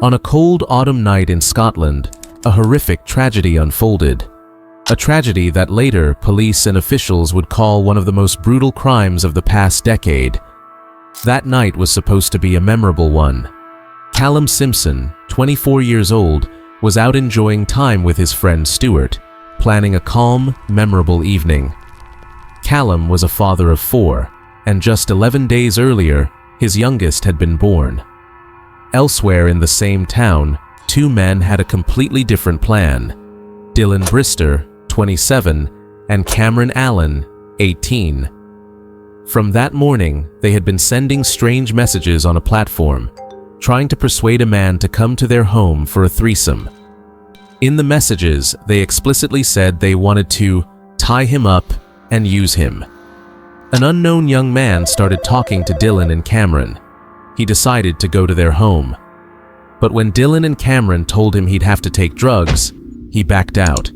On a cold autumn night in Scotland, a horrific tragedy unfolded. A tragedy that later police and officials would call one of the most brutal crimes of the past decade. That night was supposed to be a memorable one. Callum Simpson, 24 years old, was out enjoying time with his friend Stuart, planning a calm, memorable evening. Callum was a father of 4, and just 11 days earlier, his youngest had been born. Elsewhere in the same town, 2 men had a completely different plan. Dylan Brister, 27, and Cameron Allen, 18. From that morning, they had been sending strange messages on a platform, trying to persuade a man to come to their home for a threesome. In the messages, they explicitly said they wanted to tie him up and use him. An unknown young man started talking to Dylan and Cameron. He decided to go to their home. But when Dylan and Cameron told him he'd have to take drugs, he backed out.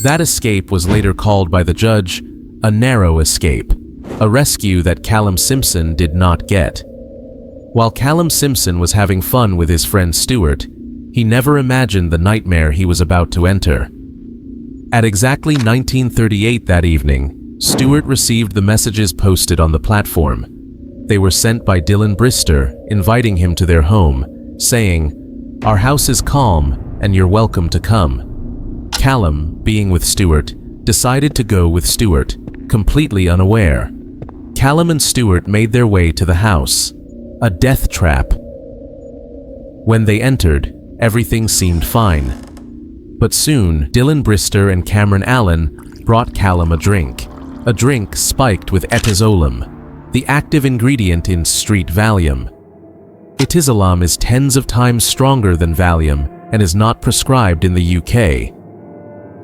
That escape was later called by the judge a narrow escape, a rescue that Callum Simpson did not get. While Callum Simpson was having fun with his friend Stuart, he never imagined the nightmare he was about to enter. At exactly 1938 that evening, Stuart received the messages posted on the platform. They were sent by Dylan Brister, inviting him to their home, saying, "Our house is calm, and you're welcome to come." Callum, being with Stuart, decided to go with Stuart, completely unaware. Callum and Stuart made their way to the house, a death trap. When they entered, everything seemed fine. But soon, Dylan Brister and Cameron Allen brought Callum a drink spiked with etizolum, the active ingredient in street Valium. Etizolum is tens of times stronger than Valium and is not prescribed in the UK.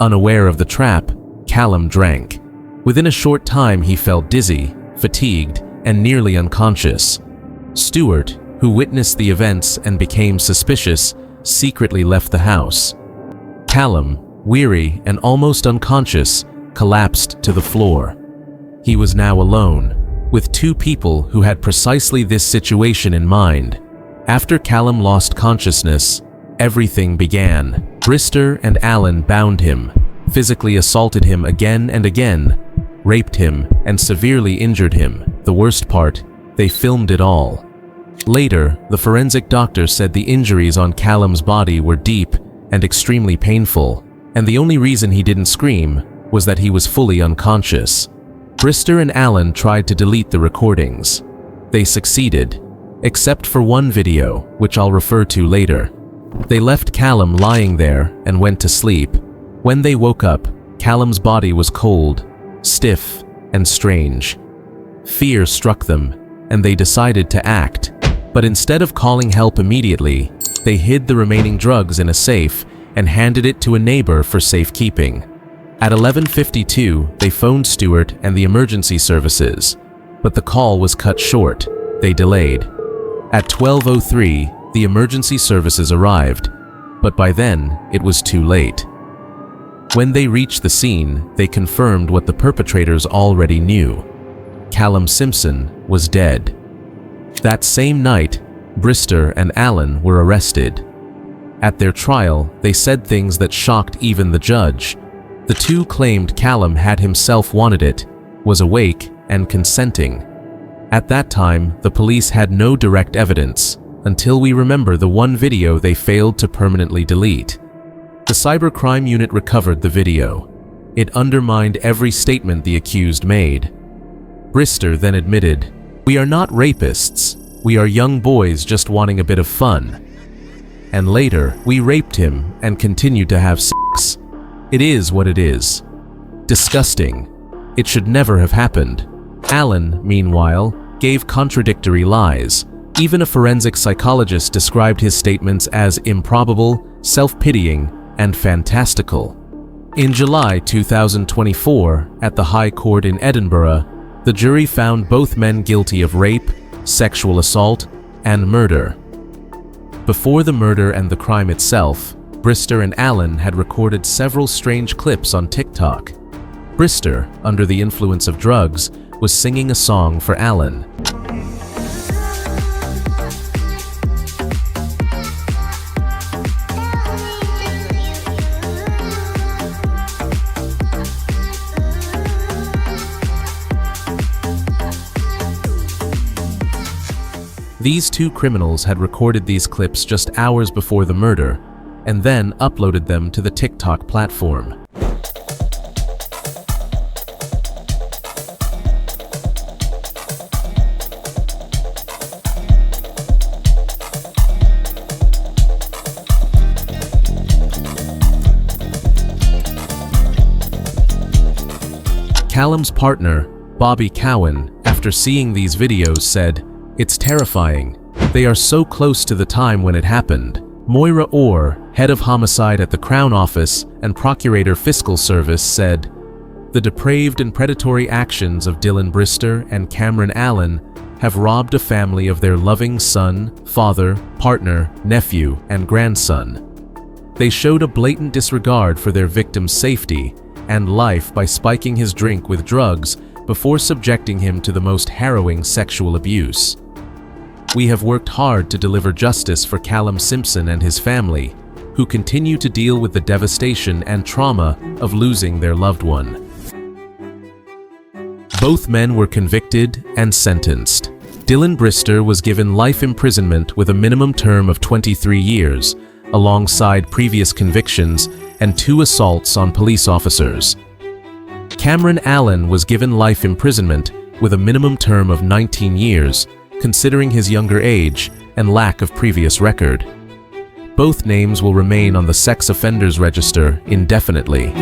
Unaware of the trap, Callum drank. Within a short time he felt dizzy, fatigued, and nearly unconscious. Stuart, who witnessed the events and became suspicious, secretly left the house. Callum, weary and almost unconscious, collapsed to the floor. He was now alone, with 2 people who had precisely this situation in mind. After Callum lost consciousness, everything began. Brister and Allen bound him, physically assaulted him again and again, raped him, and severely injured him. The worst part, they filmed it all. Later, the forensic doctor said the injuries on Callum's body were deep and extremely painful, and the only reason he didn't scream was that he was fully unconscious. Brister and Allen tried to delete the recordings. They succeeded, except for one video, which I'll refer to later. They left Callum lying there and went to sleep. When they woke up, Callum's body was cold, stiff, and strange. Fear struck them, and they decided to act. But instead of calling help immediately, they hid the remaining drugs in a safe and handed it to a neighbor for safekeeping. At 11:52, they phoned Stuart and the emergency services, but the call was cut short. They delayed. At 12:03, the emergency services arrived, but by then, it was too late. When they reached the scene, they confirmed what the perpetrators already knew. Callum Simpson was dead. That same night, Brister and Allen were arrested. At their trial, they said things that shocked even the judge. The 2 claimed Callum had himself wanted it, was awake, and consenting. At that time, the police had no direct evidence, until we remember the one video they failed to permanently delete. The cybercrime unit recovered the video. It undermined every statement the accused made. Brister then admitted, "We are not rapists. We are young boys just wanting a bit of fun." And later, "We raped him and continued to have sex. It is what it is. Disgusting. It should never have happened." Allen, meanwhile, gave contradictory lies. Even a forensic psychologist described his statements as improbable, self-pitying, and fantastical. In July 2024, at the High Court in Edinburgh, the jury found both men guilty of rape, sexual assault, and murder. Before the murder and the crime itself, Brister and Allen had recorded several strange clips on TikTok. Brister, under the influence of drugs, was singing a song for Allen. These two criminals had recorded these clips just hours before the murder, and then uploaded them to the TikTok platform. Callum's partner, Bobby Cowan, after seeing these videos said, "It's terrifying. They are so close to the time when it happened." Moira Orr, head of homicide at the Crown Office and Procurator Fiscal Service, said, "The depraved and predatory actions of Dylan Brister and Cameron Allen have robbed a family of their loving son, father, partner, nephew, and grandson. They showed a blatant disregard for their victim's safety and life by spiking his drink with drugs before subjecting him to the most harrowing sexual abuse. We have worked hard to deliver justice for Callum Simpson and his family, who continue to deal with the devastation and trauma of losing their loved one." Both men were convicted and sentenced. Dylan Brister was given life imprisonment with a minimum term of 23 years, alongside previous convictions and 2 assaults on police officers. Cameron Allen was given life imprisonment with a minimum term of 19 years, considering his younger age and lack of previous record. Both names will remain on the sex offenders register indefinitely.